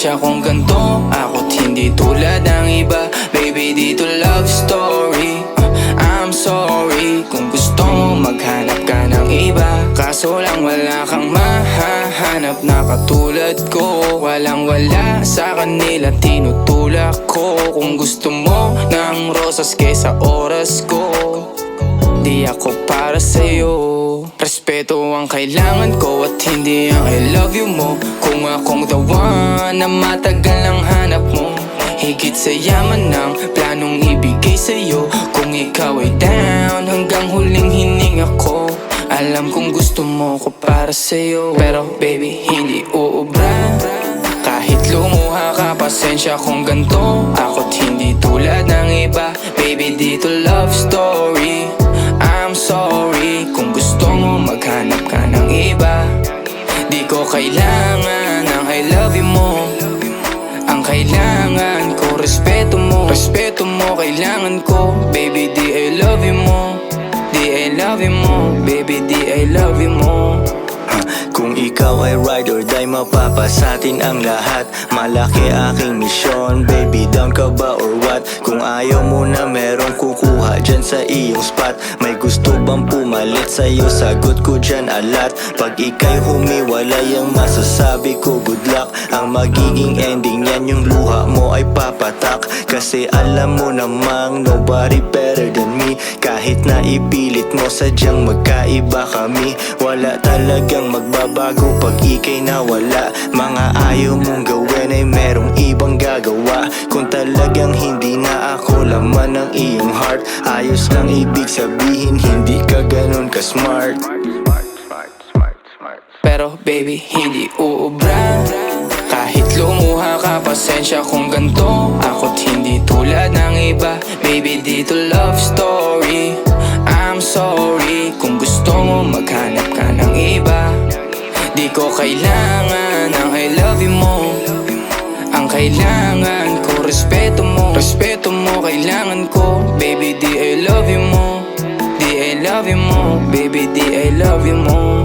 pasensya kung ganto ako't hindi tulad ng iba. Baby, dito love story. I'm sorry kung gusto mo maghanap ka ng iba. Kaso lang wala kang mahahanap na katulad ko. Walang wala sa kanila tinutulak ko. Kung gusto mo ng rosas kesa oras ko, di ako para sa'yo. Respeto ang kailangan ko at hindi ang I love you mo. Kung akong the one na matagal ang hanap mo, higit sa yaman ng planong ibigay sa'yo. Kung ikaw ay down hanggang huling hininga ko, alam kong gusto mo ko para sa'yo. Pero baby, hindi uubra. Kahit lumuha ka, pasensya kung ganto ako't hindi tulad ng iba. Baby, dito love story. I'm sorry kung gusto mo maghanap ka ng iba. Di ko kailangan ang I love you mo. Ang kailangan ko, respeto mo. Respeto mo, kailangan ko. Baby, di I love you mo. Di I love you mo. Baby, di I love you mo. Kung ikaw ay ride or die, mapapasatin ang lahat. Malaki aking misyon, baby, down ka ba or what? Kung ayaw mo na merong kukuha dyan sa iyong spot. May gusto bang pumalit sa'yo? Sagot ko dyan alat. Pag ika'y humiwalay, ang masasabi ko good luck. Ang magiging ending yan, yung luha mo ay papatak. Kasi alam mo namang nobody better than me. Kahit na ipilit mo, sadyang magkaiba kami. Wala talagang magbabago pag ika'y nawala. Mga ayaw mong gawin ay merong ibang gagawa. Kung talagang hindi na ako laman ng iyong heart, ayos lang ibig sabihin, hindi ka ganun ka-smart. Pero baby, hindi uubra. Kahit lumuha ka, pasensya kung ganto ako't hindi tulad ng iba. Baby, dito love story. I'm sorry kung gusto mo maghanap ka ng iba. Di ko kailangan ang I love you mo. Ang kailangan ko, respeto mo. Respeto mo, kailangan ko. Baby, di I love you mo. Di I love you mo. Baby, di I love you mo.